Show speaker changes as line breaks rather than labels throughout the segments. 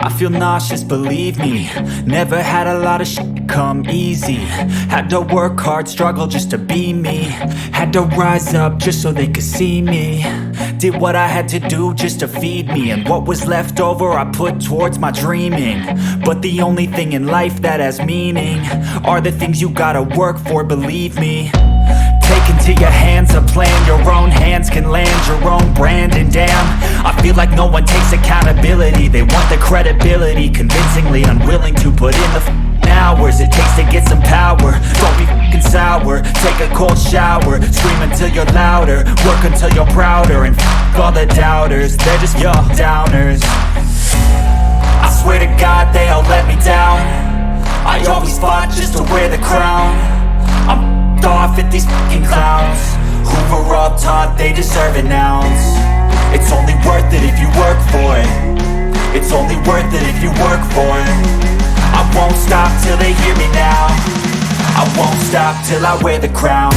I feel nauseous, believe me. Never had a lot of shit come easy. Had to work hard, struggle just to be me. Had to rise up just so they could see me. Did what I had to do just to feed me, and what was left over I put towards my dreaming. But the only thing in life that has meaning are the things you gotta work for, believe me. Take into your hands a plan, your own hands can land your own brand. And damn, I feel like no one takes accountability. They want the credibility, convincingly unwilling to put in the hours it takes to get some power. Don't be f***ing sour, take a cold shower. Scream until you're louder, work until you're prouder. And f*** all the doubters, they're just your downers. I swear to God they all let me down. I always fought just to wear the crown. I'm off at these fucking clowns who were all taught they deserve an ounce. It's only worth it if you work for it. It's only worth it if you work for it. I won't stop till they hear me now. I won't stop till I wear the crown.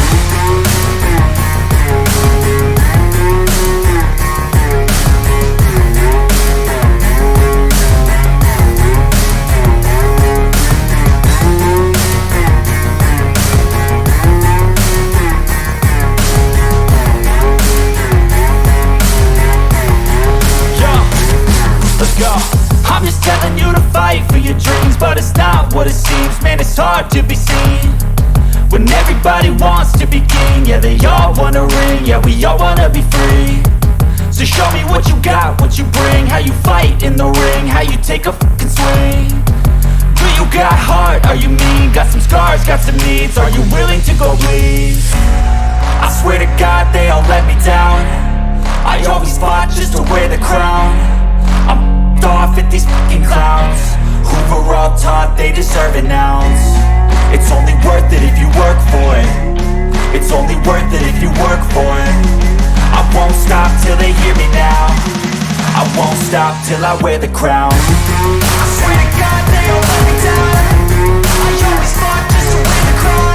I'm just telling you to fight for your dreams, but it's not what it seems. Man, it's hard to be seen when everybody wants to be king. Yeah, they all wanna ring, yeah, we all wanna be free. So show me what you got, what you bring, how you fight in the ring, how you take a fucking swing. Do you got heart, are you mean? Got some scars, got some needs, are you willing to go bleed? I swear to God they all let me down. I always fought just to wear the crown. I'm off at these fucking clowns who were all taught they deserve an ounce. It's only worth it if you work for it. It's only worth it if you work for it. I won't stop till they hear me now. I won't stop till I wear the crown. I swear to God they all let me down. I always fought just to wear the crown.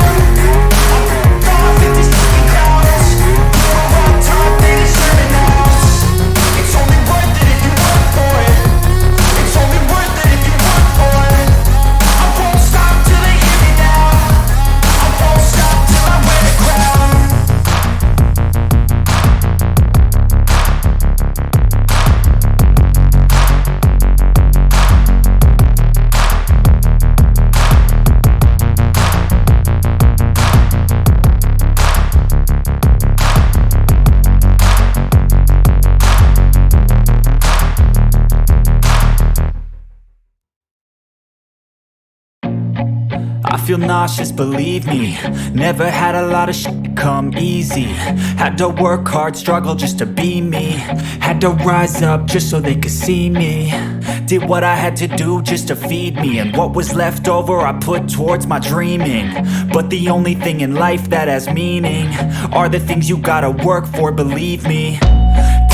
I'm off at these fucking clowns who were all taught they deserve an ounce. It's only worth it if you work for it. It's only worth it if you work for it. I won't stop till they hear me now. I won't stop till I wear the crown. I feel nauseous, believe me. Never had a lot of shit come easy. Had to work hard, struggle just to be me. Had to rise up just so they could see me. Did what I had to do just to feed me, and what was left over I put towards my dreaming. But the only thing in life that has meaning are the things you gotta work for, believe me.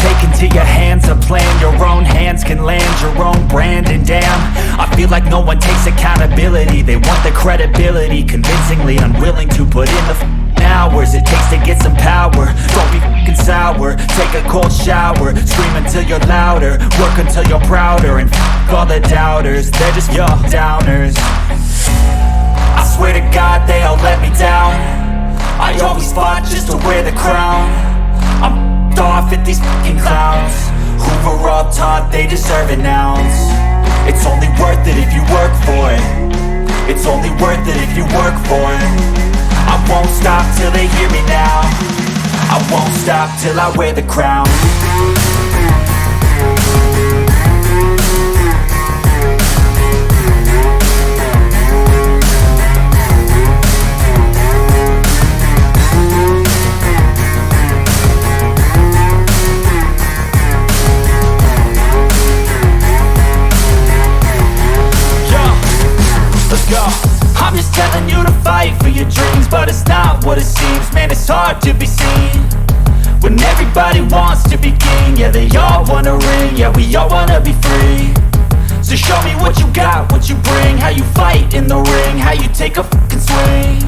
Take into your hands a plan, your own hands can land your own brand. And damn, I feel like no one takes accountability. They want the credibility, convincingly unwilling to put in the hours it takes to get some power. Don't be f***ing sour, take a cold shower. Scream until you're louder, work until you're prouder. And f*** all the doubters, they're just your downers. I swear to God they all let me down. I always fought just to wear the crown. I'm off at these fucking clowns who were all taught they deserve an ounce. It's only worth it if you work for it. It's only worth it if you work for it. I won't stop till they hear me now. I won't stop till I wear the crown. I'm just telling you to fight for your dreams, but it's not what it seems. Man, it's hard to be seen when everybody wants to be king. Yeah, they all wanna ring, yeah, we all wanna be free. So show me what you got, what you bring, how you fight in the ring, how you take a fucking swing.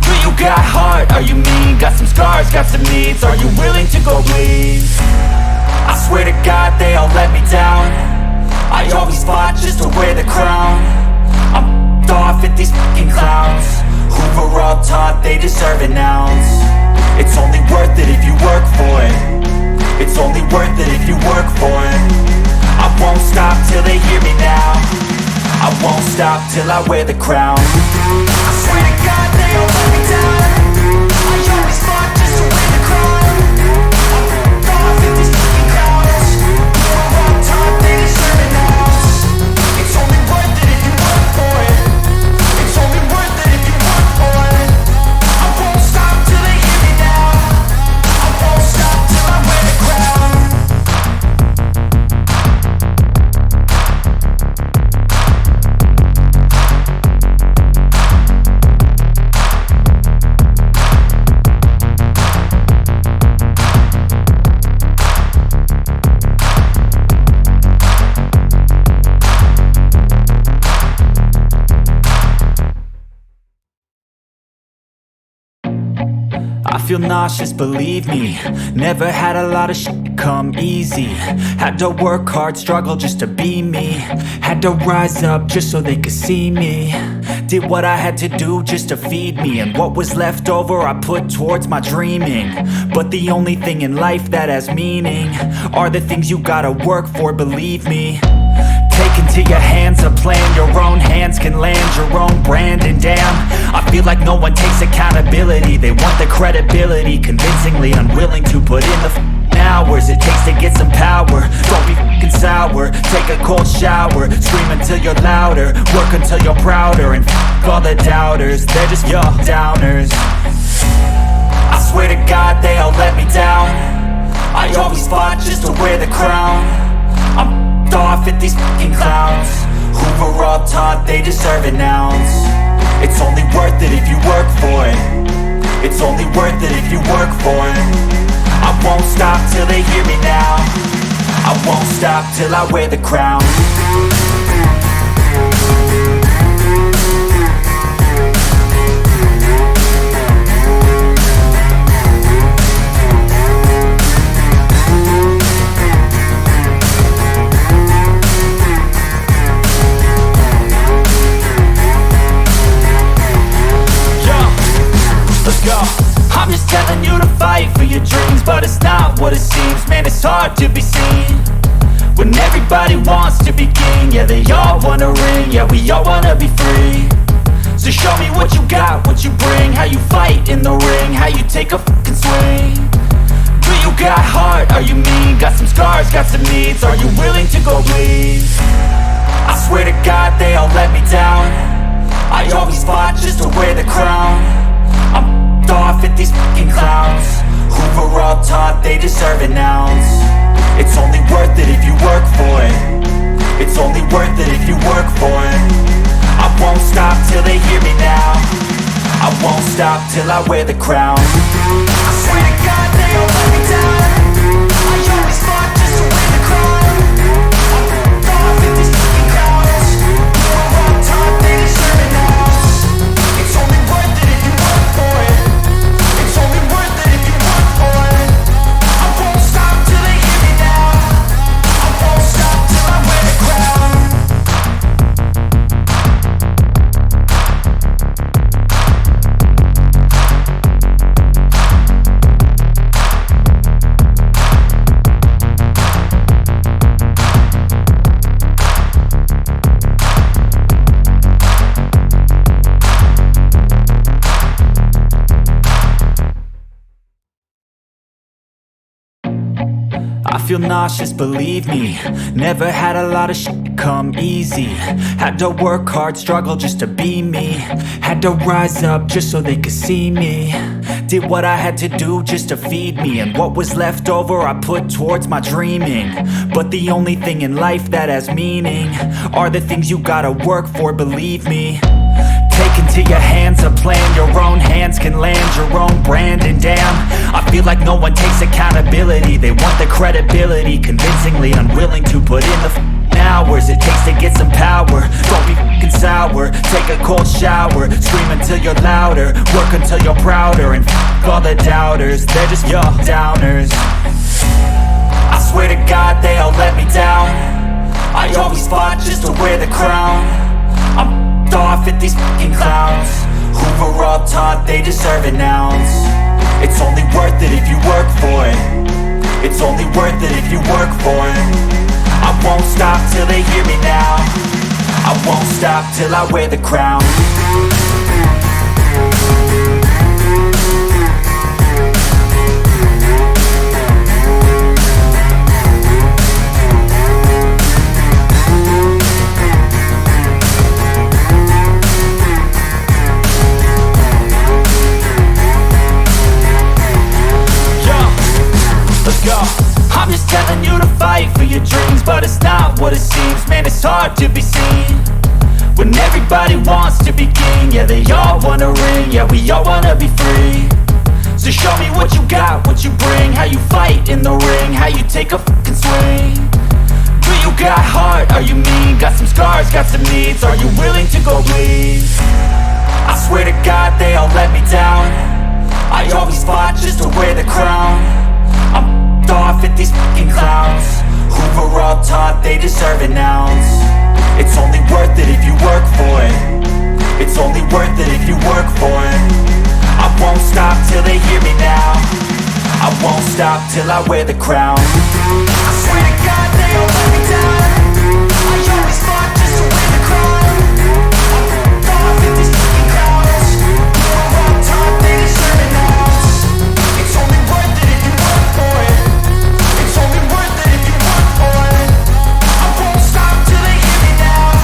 Do you got heart, are you mean? Got some scars, got some needs, are you willing to go bleed? I swear to God they all let me down. I always fought all taught they deserve an ounce. It's only worth it if you work for it. It's only worth it if you work for it. I won't stop till they hear me now. I won't stop till I wear the crown. I swear to God they all let me down. I always fought just to win the crown. I'm off at these fucking crowds. They're all taught they deserve an ounce. It's only worth it if you work for it. It's only worth it if you work for it. I won't stop till they hear me now. I won't stop till I wear the crown. I feel nauseous, believe me. Never had a lot of shit come easy. Had to work hard, struggle just to be me. Had to rise up just so they could see me. Did what I had to do just to feed me. And what was left over I put towards my dreaming. But the only thing in life that has meaning are the things you gotta work for, believe me. Take into your hands a plan. Your own hands can land your own brand. And damn, I feel like no one takes accountability. They want the credibility, convincingly unwilling to put in the hours it takes to get some power. Don't be f***ing sour. Take a cold shower. Scream until you're louder. Work until you're prouder. And f*** all the doubters, they're just your downers. I swear to God they all let me down. I always fought just to wear the crown. I'm off at these fucking clowns who were all taught they deserve an ounce. It's only worth it if you work for it. It's only worth it if you work for it. I won't stop till they hear me now. I won't stop till I wear the crown. Let's go. I'm just telling you to fight for your dreams, but it's not what it seems. Man, it's hard to be seen when everybody wants to be king. Yeah, they all wanna ring. Yeah, we all wanna be free. So show me what you got, what you bring. How you fight in the ring, how you take a fucking swing. Do you got heart? Are you mean? Got some scars, got some needs. Are you willing to go bleed? I swear to God they all let me down. I always fought just to wear the crown. I'm off at these fucking clowns who were all taught they deserve an ounce. It's only worth it if you work for it. It's only worth it if you work for it. I won't stop till they hear me now. I won't stop till I wear the crown. I swear to God they all let me down. I always fought just to wear the crown. I'm off at these fucking clowns who were all taught they deserve an ounce. It's only worth it if you work for it. It's only worth it if you work for it. I won't stop till they hear me now. I won't stop till I wear the crown. I feel nauseous, believe me. Never had a lot of shit come easy. Had to work hard, struggle just to be me. Had to rise up just so they could see me. Did what I had to do just to feed me. And what was left over I put towards my dreaming. But the only thing in life that has meaning are the things you gotta work for, believe me. Take into your hands a plan. Your own hands can land your own brand. And damn, I feel like no one takes accountability. They want the credibility, convincingly unwilling to put in the hours it takes to get some power. Don't be f***ing sour. Take a cold shower. Scream until you're louder. Work until you're prouder. And f*** all the doubters, they're just your downers. I swear to God they all let me down. I always fought just to wear the crown. I'm off at these fucking clowns who were all taught they deserve an ounce. It's only worth it if you work for it. It's only worth it if you work for it. I won't stop till they hear me now. I won't stop till I wear the crown. I'm just telling you to fight for your dreams, but it's not what it seems. Man, it's hard to be seen when everybody wants to be king. Yeah, they all wanna ring, yeah, we all wanna be free. So show me what you got, what you bring, how you fight in the ring, how you take a fucking swing. Do you got heart, are you mean? Got some scars, got some needs, are you willing to go bleed? I swear to God they all let me down. I always fought just to wear the crown. I'm off at these fucking clowns who were all taught they deserve an ounce. It's only worth it if you work for it. It's only worth it if you work for it. I won't stop till they hear me now. I won't stop till I wear the crown. I swear to God they all let me down. I always fought just to wear the crown. I'm off at these fucking clowns who were all taught they deserve an ounce. It's only worth it if you work for it. It's only worth it if you work for it. I won't stop till they hear me now.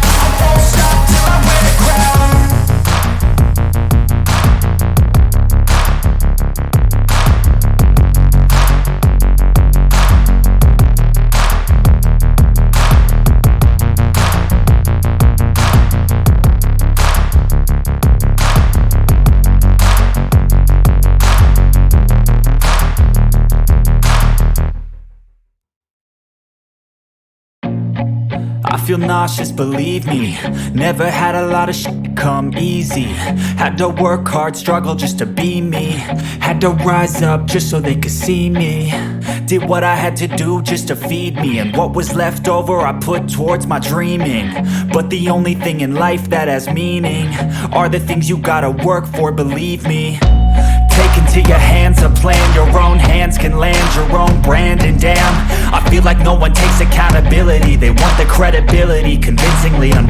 I won't stop till I wear the crown. I feel nauseous, believe me. Never had a lot of shit come easy. Had to work hard, struggle just to be me. Had to rise up just so they could see me. Did what I had to do just to feed me, and what was left over I put towards my dreaming. But the only thing in life that has meaning are the things you gotta work for, believe me. Take into your hands a plan, your own hands can land your own brand. And damn, I feel like no one takes accountability. They want the credibility, convincingly